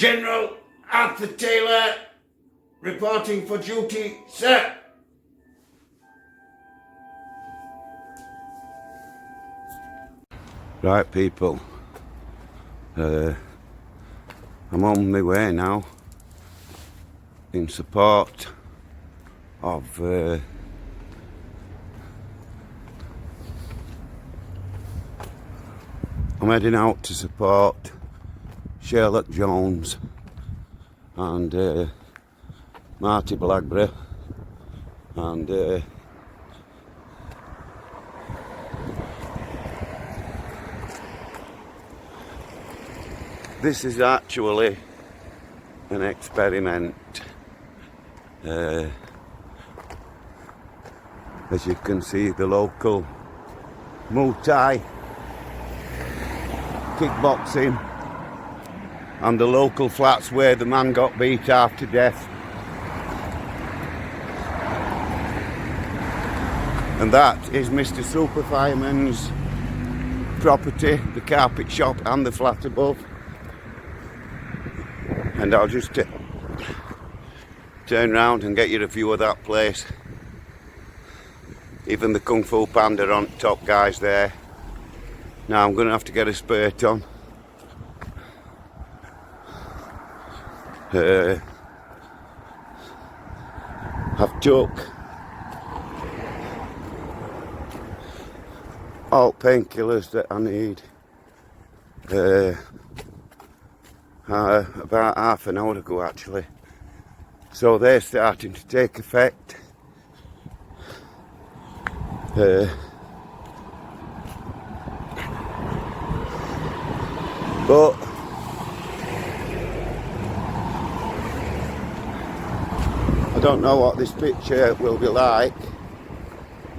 General Arthur Taylor reporting for duty, sir. Right, people, I'm on my way now in support of I'm heading out to support Sherlock Jones and Marti Blagborough and this is actually an experiment. As you can see, the local Muay Thai, kickboxing, and the local flats where the man got beat half to death. And that is Mr. Super Fireman's property, the carpet shop and the flat above. And I'll just turn round and get you a view of that place. Even the Kung Fu Panda on top guys there. Now I'm going to have to get a spurt on. I've took all painkillers that I need. About half an hour ago actually, so they're starting to take effect. But I don't know what this picture will be like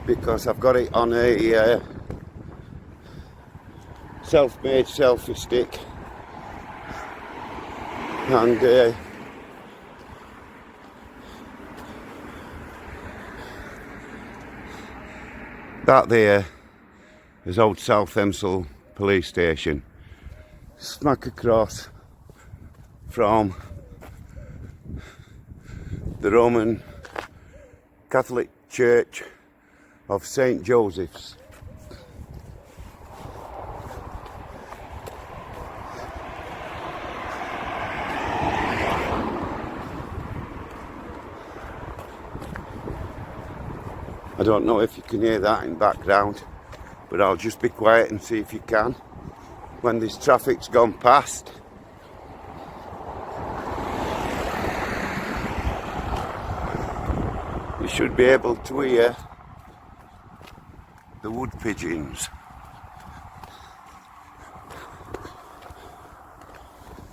because I've got it on a self-made selfie stick. And that there is Old South Hemsel police station, smack across from the Roman Catholic Church of St. Joseph's. I don't know if you can hear that in the background, but I'll just be quiet and see if you can when this traffic's gone past. You should be able to hear the wood pigeons.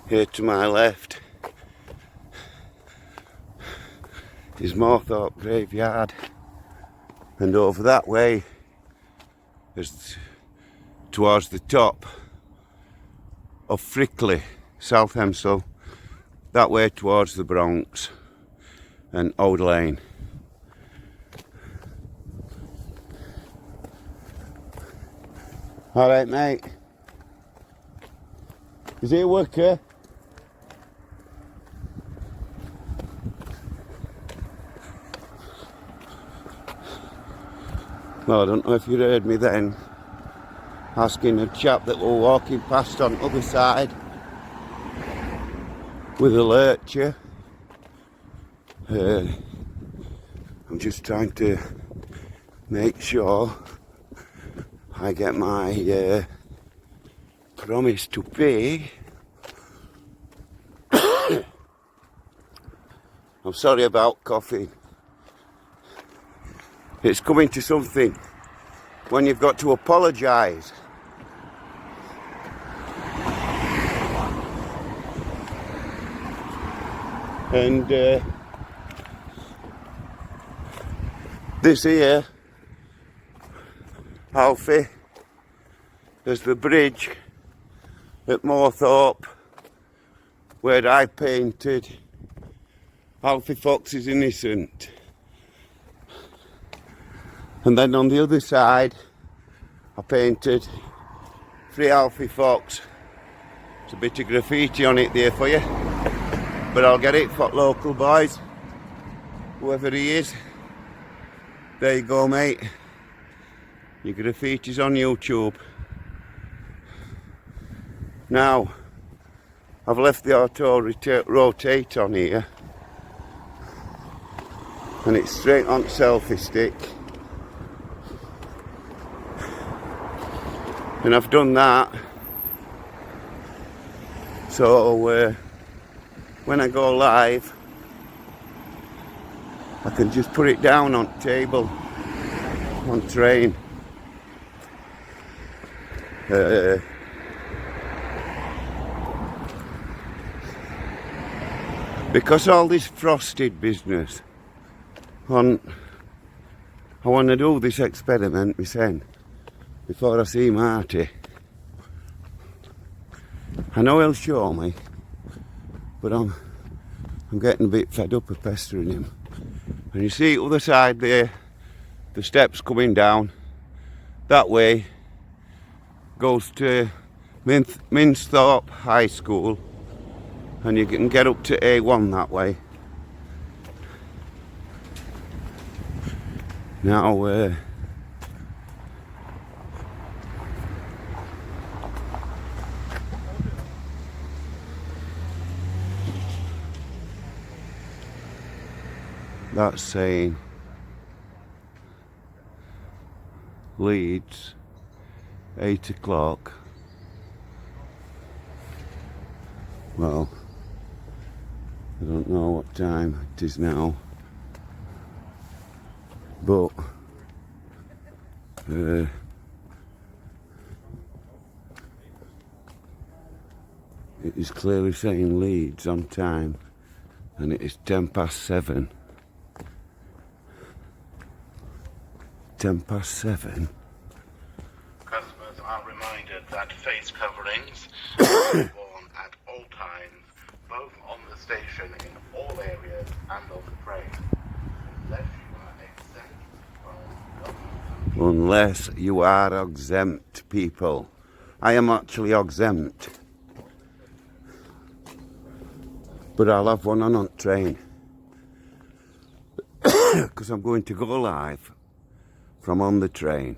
Here to my left is Moorthorpe Graveyard. And over that way is towards the top of Frickley, South Hemsel, that way towards the Bronx and Old Lane. Alright mate, is he a worker? Well, I don't know if you heard me then asking a chap that were walking past on the other side with a lurcher. I'm just trying to make sure I get my promise to pay. I'm sorry about coughing. It's coming to something when you've got to apologise. And this here, Alfie, is the bridge at Moorthorpe where I painted Alfie Fox is Innocent. And then on the other side, I painted Free Alfie Fox. There's a bit of graffiti on it there for you. But I'll get it for local boys, whoever he is. There you go, mate. Your graffiti's on YouTube. Now, I've left the auto rotate on here, and it's straight on selfie stick. And I've done that, so when I go live, I can just put it down on table, on train. Because all this frosted business, I want to do this experiment myself before I see Marti. I know he'll show me, but I'm getting a bit fed up of pestering him. And you see, other side there, the steps coming down that way goes to Minthorpe High School, and you can get up to A1 that way. Now, that's saying Leeds, 8 o'clock. Well, I don't know what time it is now, but it is clearly saying Leeds on time, and it is 7:10. 7:10. Customers are reminded that face coverings are worn at all times, both on the station in all areas and on the train, Unless you are exempt, people. I am actually exempt, but I'll have one on train because I'm going to go live from on the train.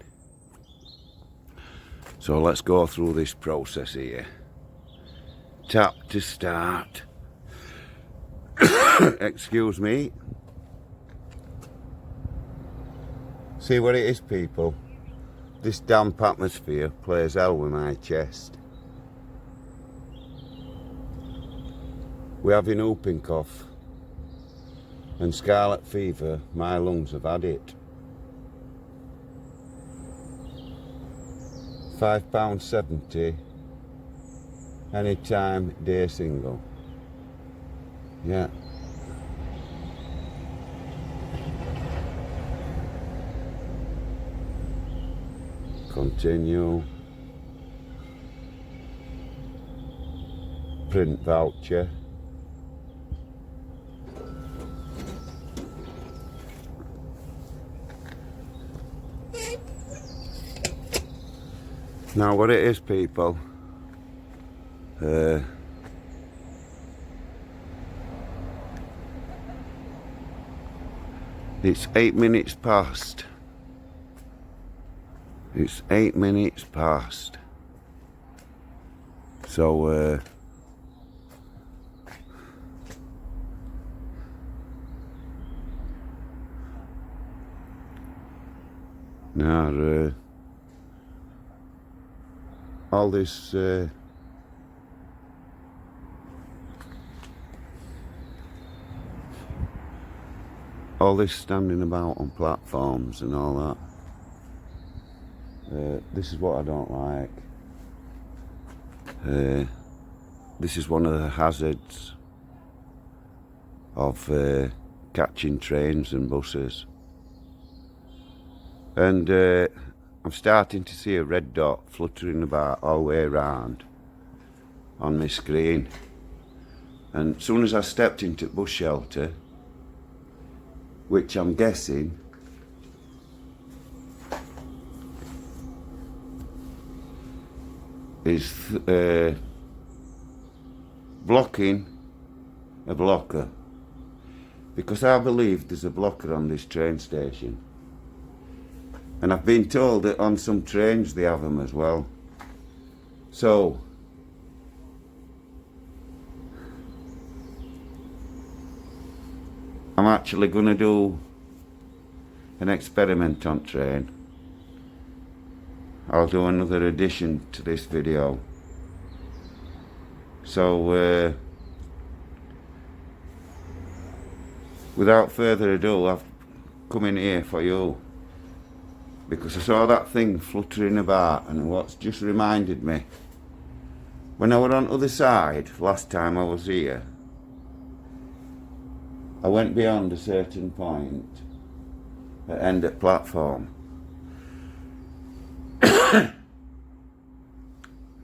So let's go through this process here. Tap to start. Excuse me. See what it is, people? This damp atmosphere plays hell with my chest. We're having whooping cough and scarlet fever. My lungs have had it. £5.70 anytime, day single. Yeah. Continue. Print voucher. Now what it is, people, it's 8 minutes past. It's 8 minutes past. So now all this standing about on platforms and all that, this is what I don't like. This is one of the hazards of catching trains and buses. And I'm starting to see a red dot fluttering about all the way around on my screen. And as soon as I stepped into the bus shelter, which I'm guessing is blocking a blocker, because I believe there's a blocker on this train station, and I've been told that on some trains they have them as well. So I'm actually going to do an experiment on train. I'll do another addition to this video. So without further ado, I've come in here for you because I saw that thing fluttering about, and what's just reminded me, when I were on the other side last time I was here, I went beyond a certain point at end of platform.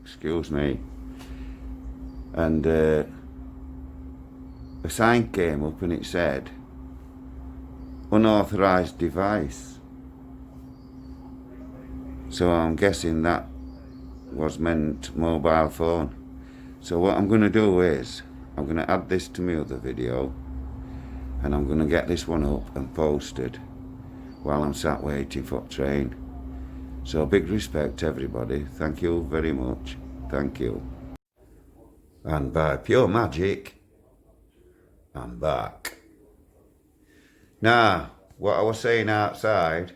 Excuse me. And a sign came up and it said unauthorized device. So I'm guessing that was meant mobile phone. So what I'm going to do is I'm going to add this to my other video, and I'm going to get this one up and posted while I'm sat waiting for train. So big respect everybody, thank you very much, thank you. And by pure magic, I'm back. Now, what I was saying outside,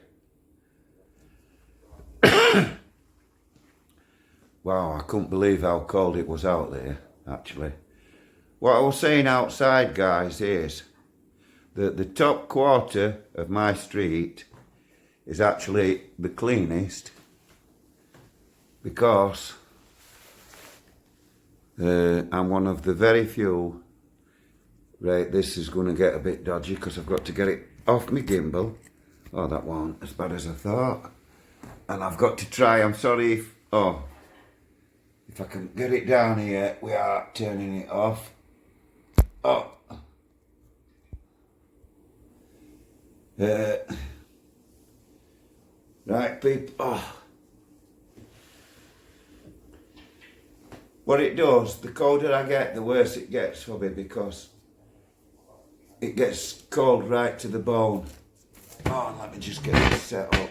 wow, I couldn't believe how cold it was out there, actually. What I was saying outside, guys, is that the top quarter of my street is actually the cleanest, because I'm one of the very few. Right, this is going to get a bit dodgy because I've got to get it off my gimbal. Oh, that wasn't as bad as I thought. And I've got to try, I'm sorry if I can get it down here without turning it off. Oh. Right, people. Oh. What it does, the colder I get, the worse it gets for me, because it gets cold right to the bone. Oh, let me just get this set up.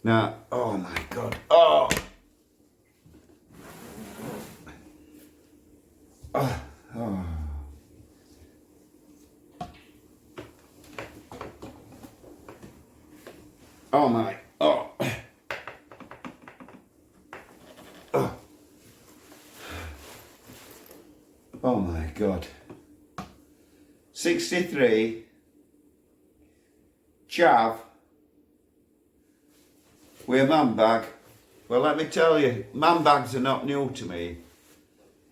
Now, oh my God, oh! Oh, oh. Oh my, oh. Oh. Oh my God. 63, chav, with a man bag. Well, let me tell you, man bags are not new to me,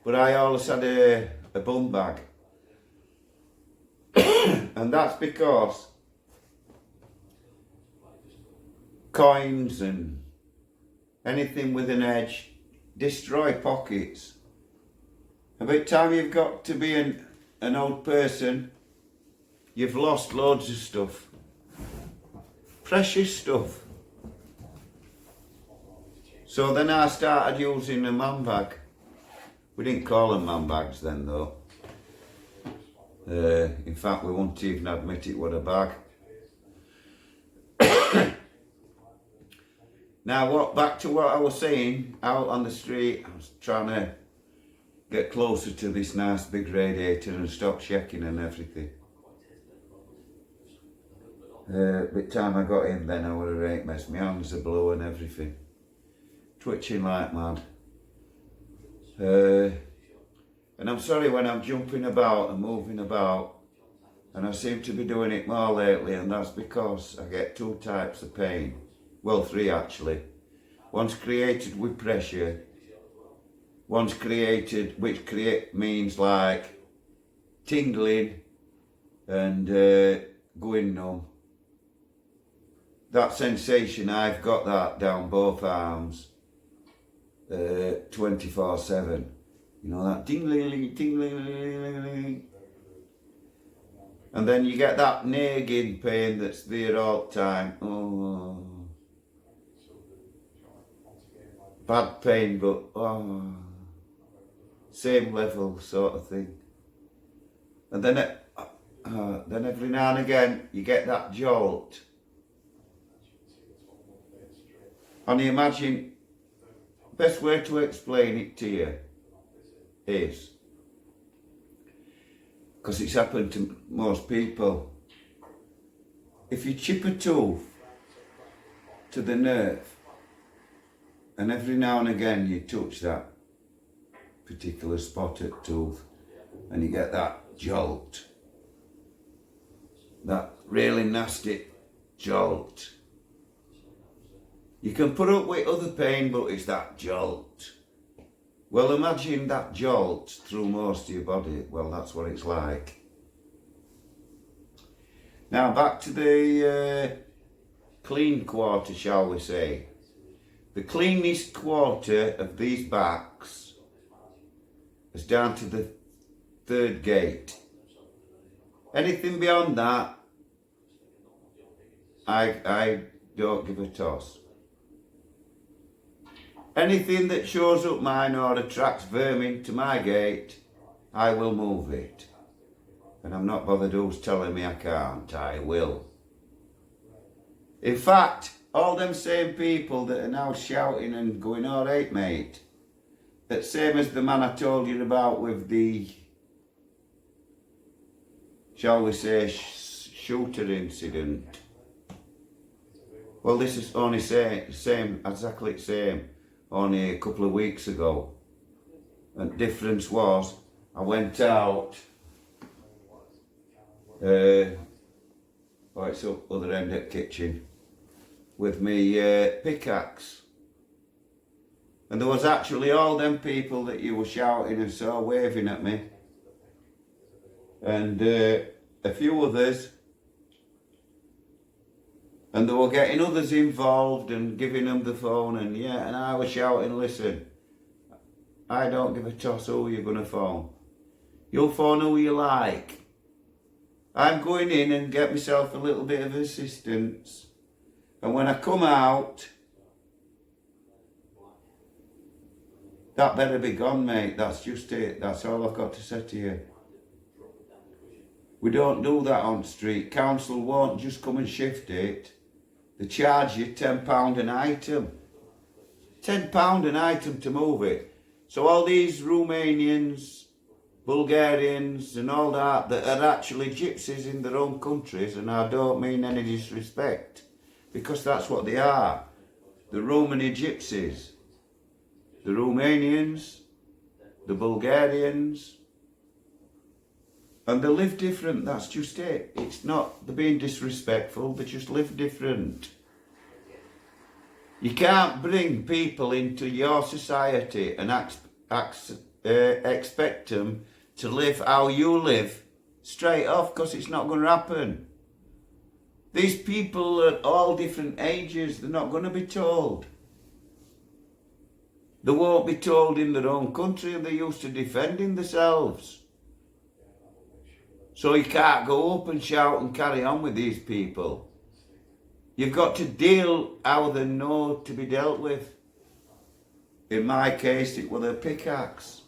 but I always had a bum bag. And that's because coins and anything with an edge destroy pockets. And by the time you've got to be an old person, you've lost loads of stuff. Precious stuff. So then I started using a man bag. We didn't call them man bags then though. In fact, we wouldn't even admit it was a bag. Now, back to what I was saying, out on the street, I was trying to get closer to this nice big radiator and stop shaking and everything. By the time I got in then I would have right mess. My hands are blue and everything. Twitching like mad. And I'm sorry when I'm jumping about and moving about, and I seem to be doing it more lately, and that's because I get two types of pain. Well, three actually. One's created with pressure, one's created, which means like tingling and going numb. That sensation, I've got that down both arms 24/7. You know, that tingling, tingling. And then you get that nagging pain that's there all the time. Oh. bad pain, but same level sort of thing. And then every now and again you get that jolt. And you imagine, best way to explain it to you is, because it's happened to most people, if you chip a tooth to the nerve, and every now and again you touch that particular spot at tooth, and you get that jolt, that really nasty jolt. You can put up with other pain, but it's that jolt. Well, imagine that jolt through most of your body. Well, that's what it's like. Now back to the clean quarter, shall we say. The cleanest quarter of these backs is down to the 3rd gate. Anything beyond that, I don't give a toss. Anything that shows up mine or attracts vermin to my gate, I will move it. And I'm not bothered who's telling me I can't, I will. In fact, all them same people that are now shouting and going, all right mate, that same as the man I told you about with the, shall we say, shooter incident. Well, this is only same, exactly the same, only a couple of weeks ago. And the difference was, I went out, it's up other end of the kitchen, with me pickaxe. And there was actually all them people that you were shouting and so waving at me. And a few others. And they were getting others involved and giving them the phone, and and I was shouting, listen, I don't give a toss who you're going to phone. You'll phone who you like. I'm going in and get myself a little bit of assistance. And when I come out, that better be gone, mate. That's just it. That's all I've got to say to you. We don't do that on street. Council won't just come and shift it. They charge you £10 an item. £10 an item to move it. So all these Romanians, Bulgarians and all that are actually gypsies in their own countries, and I don't mean any disrespect, because that's what they are. The Romani gypsies. The Romanians, the Bulgarians, and they live different, that's just it. It's not they're being disrespectful, they just live different. You can't bring people into your society and expect them to live how you live straight off, because it's not going to happen. These people are all different ages, they're not going to be told. They won't be told in their own country, they're used to defending themselves. So you can't go up and shout and carry on with these people. You've got to deal how they know to be dealt with. In my case, it was a pickaxe.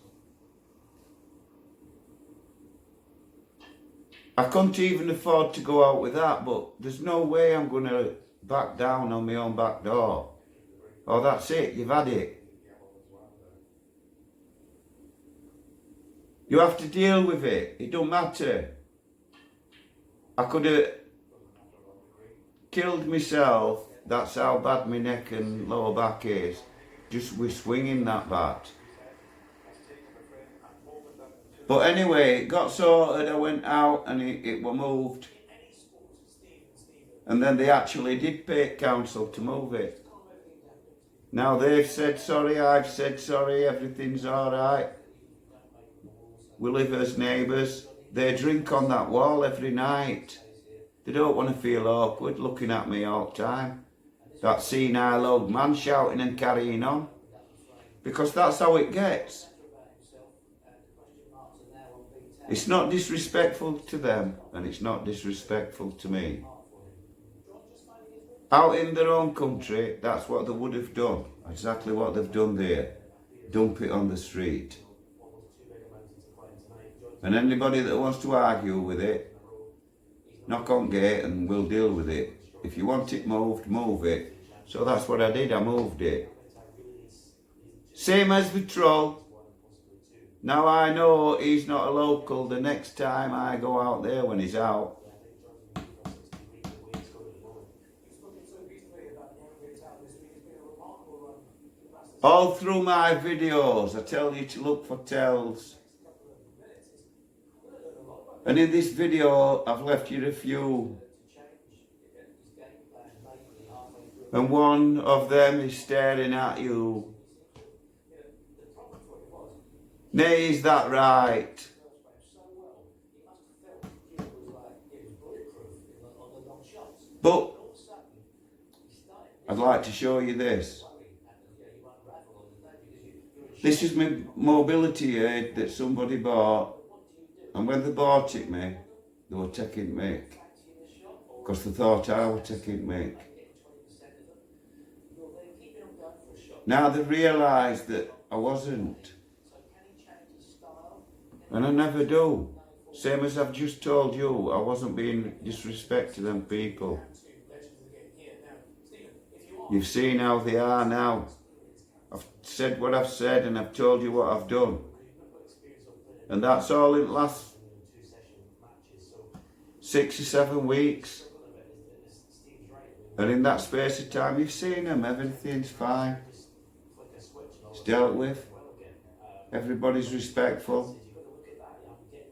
I couldn't even afford to go out with that, but there's no way I'm going to back down on my own back door. Oh, that's it, you've had it. You have to deal with it, it don't matter. I could have killed myself, that's how bad my neck and lower back is, just with swinging that bat. But anyway, it got sorted, I went out and it was moved. And then they actually did pay council to move it. Now they've said sorry, I've said sorry, everything's alright. We live as neighbours. They drink on that wall every night. They don't want to feel awkward looking at me all the time. That senile old man shouting and carrying on. Because that's how it gets. It's not disrespectful to them, and it's not disrespectful to me. Out in their own country, that's what they would have done. Exactly what they've done there. Dump it on the street. And anybody that wants to argue with it, knock on gate and we'll deal with it. If you want it moved, move it. So that's what I did, I moved it. Same as the troll. Now I know he's not a local the next time I go out there when he's out. All through my videos, I tell you to look for tells. And in this video, I've left you a few. And one of them is staring at you. Nay, is that right? But I'd like to show you this. This is my mobility aid that somebody bought. And when they bought it me, they were taking the mick. Because they thought I was taking the mick. Now they've realised that I wasn't. And I never do. Same as I've just told you, I wasn't being disrespect to them people. You've seen how they are now. I've said what I've said and I've told you what I've done. And that's all in the last 6 or 7 weeks. And in that space of time, you've seen them, everything's fine. It's dealt with. Everybody's respectful.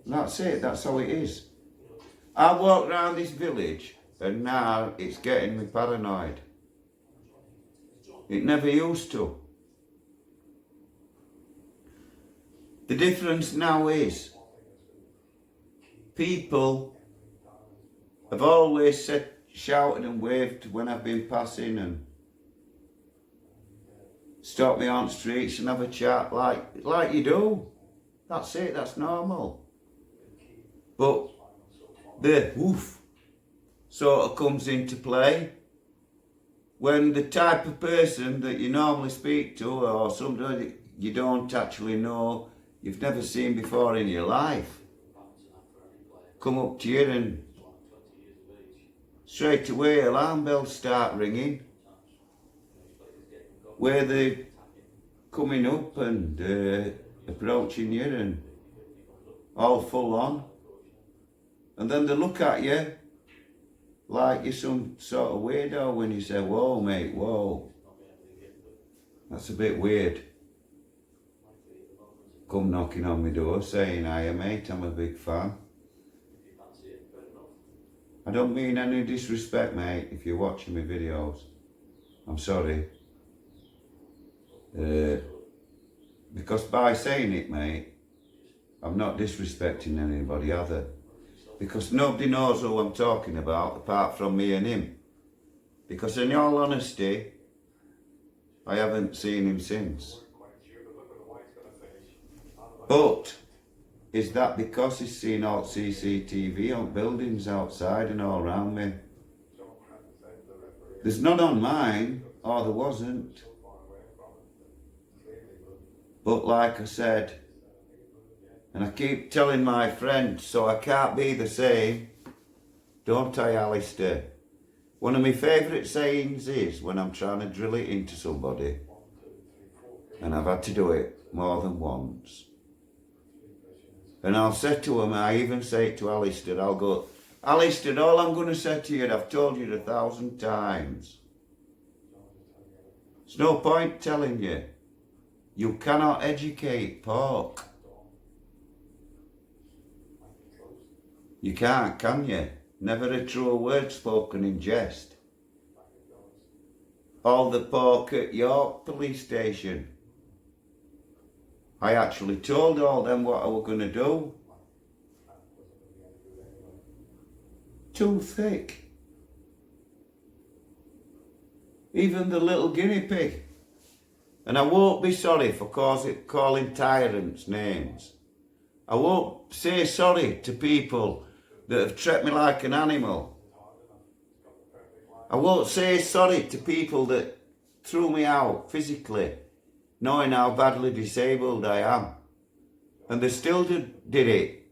And that's it, that's how it is. I walk around this village and now it's getting me paranoid. It never used to. The difference now is, people have always said, shouted and waved when I've been passing and stopped me on streets and have a chat like you do. That's it, that's normal. But the woof sort of comes into play when the type of person that you normally speak to or somebody you don't actually know, you've never seen before in your life, come up to you and straight away alarm bells start ringing where they're coming up and approaching you and all full on. And then they look at you like you're some sort of weirdo when you say, whoa mate, whoa. That's a bit weird. Come knocking on my door saying, hiya mate, I'm a big fan. I don't mean any disrespect mate if you're watching my videos. I'm sorry. Because by saying it mate, I'm not disrespecting anybody either. Because nobody knows who I'm talking about apart from me and him. Because in all honesty, I haven't seen him since. But is that because he's seen all CCTV on buildings outside and all around me? There's none on mine, or there wasn't. But like I said, and I keep telling my friends, so I can't be the same, don't I, Alistair? One of my favourite sayings is when I'm trying to drill it into somebody, and I've had to do it more than once. And I'll say to him, I even say it to Alistair, I'll go, Alistair, all I'm going to say to you, I've told you 1,000 times. There's no point telling you. You cannot educate pork. You can't, can you? Never a true word spoken in jest. All the pork at York police station. I actually told all them what I was going to do. Too thick. Even the little guinea pig. And I won't be sorry for calling tyrants names. I won't say sorry to people that have treated me like an animal. I won't say sorry to people that threw me out physically, knowing how badly disabled I am. And they still did it.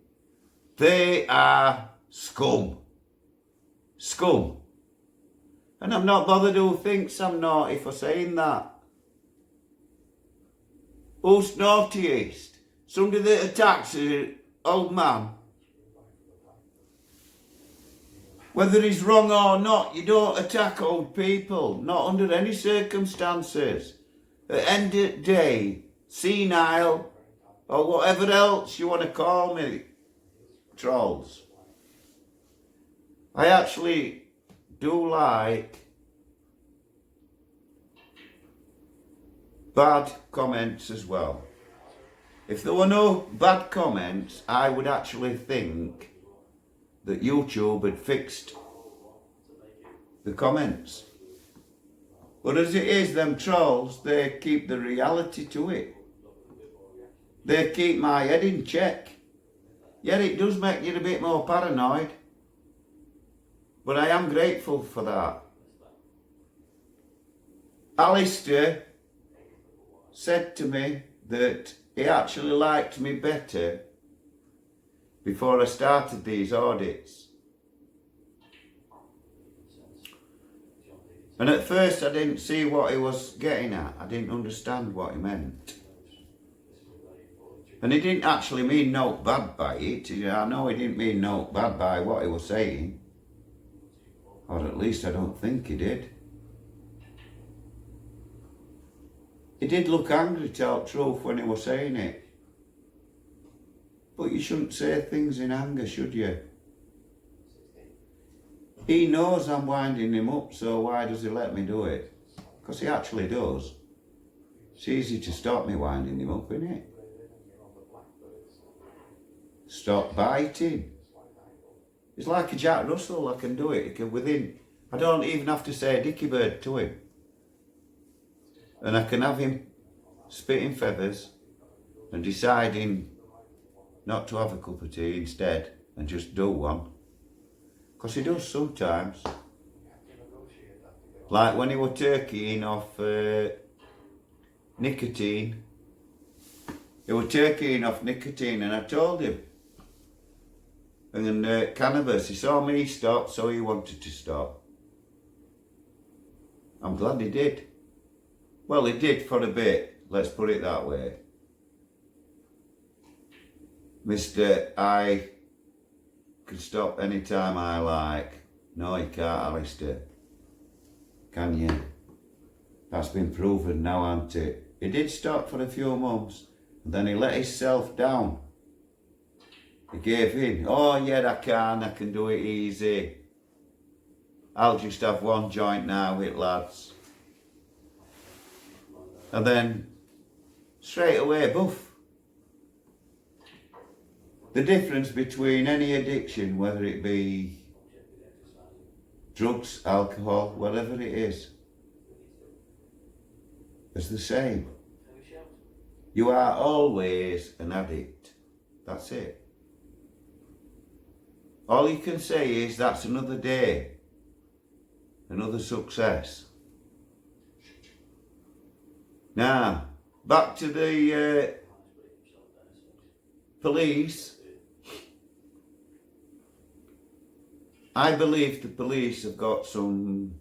They are scum. Scum. And I'm not bothered who thinks I'm naughty for saying that. Who's naughtiest? Somebody that attacks an old man? Whether he's wrong or not, you don't attack old people. Not under any circumstances. At the end of the day, senile, or whatever else you want to call me, trolls. I actually do like bad comments as well. If there were no bad comments, I would actually think that YouTube had fixed the comments. But as it is, them trolls, they keep the reality to it. They keep my head in check. Yeah, it does make you a bit more paranoid. But I am grateful for that. Alistair said to me that he actually liked me better before I started these audits. And at first I didn't see what he was getting at. I didn't understand what he meant. And he didn't actually mean no bad by it. I know he didn't mean no bad by what he was saying. Or at least I don't think he did. He did look angry, tell the truth, when he was saying it. But you shouldn't say things in anger, should you? He knows I'm winding him up, so why does he let me do it? Because he actually does. It's easy to stop me winding him up, isn't it? Stop biting. It's like a Jack Russell, I can do it. I don't even have to say Dicky Bird to him. And I can have him spitting feathers and deciding not to have a cup of tea instead and just do one. Because he does sometimes. Like when he was turkeying off nicotine. He was turkeying off nicotine and I told him. And then cannabis, he saw me stop, so he wanted to stop. I'm glad he did. Well, he did for a bit, let's put it that way. Mr. I can stop anytime I like. No, you can't, Alistair. Can you? That's been proven now, hasn't it? He did stop for a few months, and then he let himself down. He gave in. Oh yeah, I can do it easy. I'll just have one joint now with lads. And then, straight away, boof. The difference between any addiction, whether it be drugs, alcohol, whatever it is the same. You are always an addict. That's it. All you can say is that's another day, another success. Now, back to the police. I believe the police have got some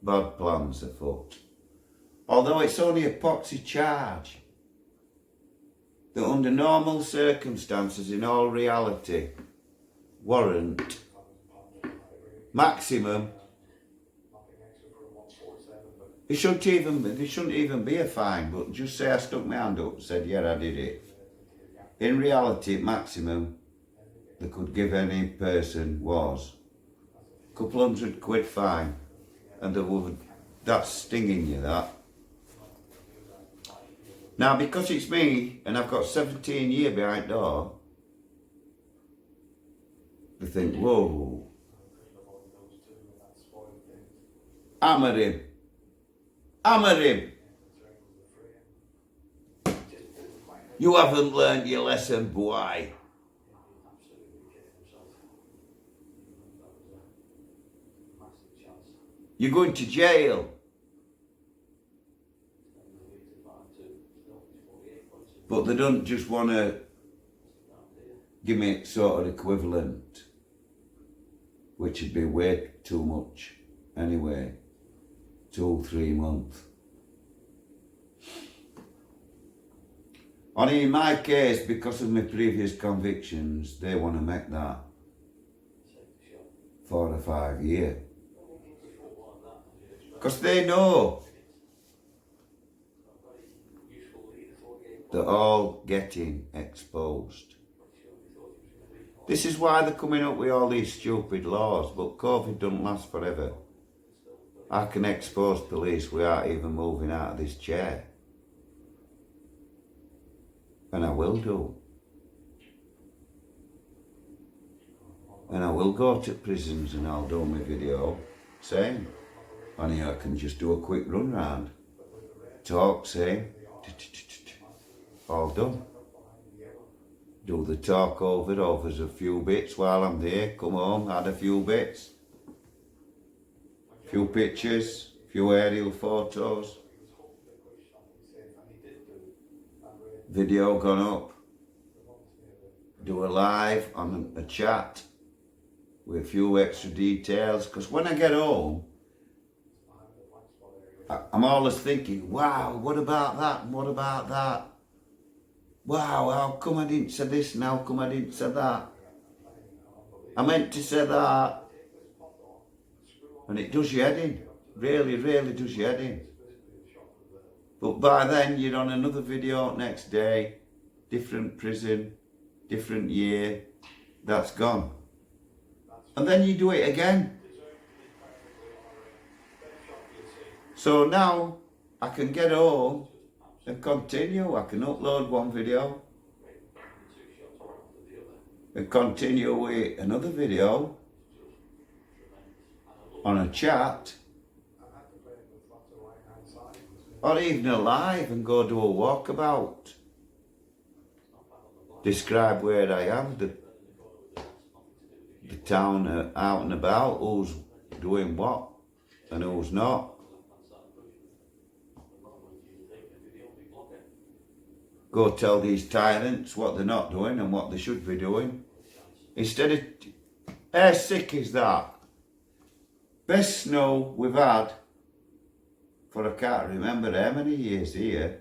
bad plans afoot. Although it's only a poxy charge that under normal circumstances, in all reality, warrant maximum. It shouldn't even be a fine, but just say I stuck my hand up and said, yeah, I did it. In reality, maximum they could give any person was a couple £100 fine, and that's stinging you, that. Now, because it's me, and I've got 17 years behind door, they think, whoa, hammer him. Hammer him. You haven't learned your lesson, boy. You're going to jail. But they don't just want to give me sort of equivalent, which would be way too much anyway. 2-3 months. Only in my case, because of my previous convictions, they want to make that 4 or 5 years. Because they know they're all getting exposed. This is why they're coming up with all these stupid laws, but COVID doesn't last forever. I can expose police without even moving out of this chair. And I will do. And I will go to prisons and I'll do my video saying, and here I can just do a quick run round. Talk, say, all done. Do the talk over a few bits while I'm there, come home, add a few bits. Few pictures, few aerial photos. Video gone up. Do a live on a chat with a few extra details, because when I get home, I'm always thinking, wow, what about that and what about that? Wow, how come I didn't say this and how come I didn't say that? I meant to say that. And it does your head in. Really, really does your head in. But by then you're on another video next day, different prison, different year, that's gone. And then you do it again. So now I can get home and continue. I can upload one video and continue with another video on a chat, or even a live and go do a walkabout. Describe where I am, the town out and about, who's doing what and who's not. Go tell these tyrants what they're not doing and what they should be doing. Instead of, how sick is that? Best snow we've had for I can't remember how many years here.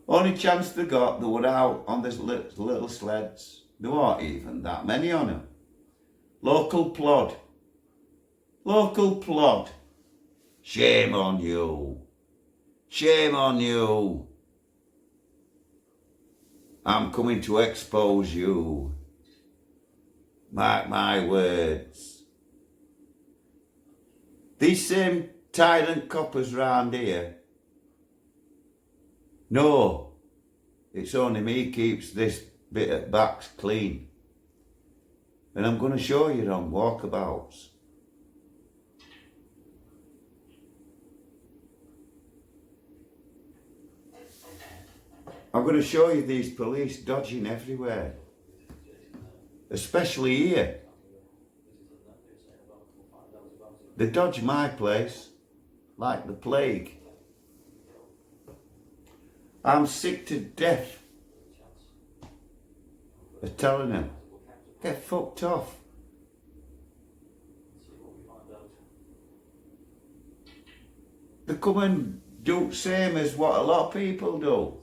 Only chance they got, they were out on these little sleds. There weren't even that many on them. Local plod. Local plod. Shame on you. Shame on you. I'm coming to expose you. Mark my words. These same tyrant coppers round here, no, it's only me keeps this bit of backs clean. And I'm going to show you on walkabouts. I'm going to show you these police dodging everywhere. Especially here. They dodge my place like the plague. I'm sick to death of telling them, get fucked off. They come and do the same as what a lot of people do.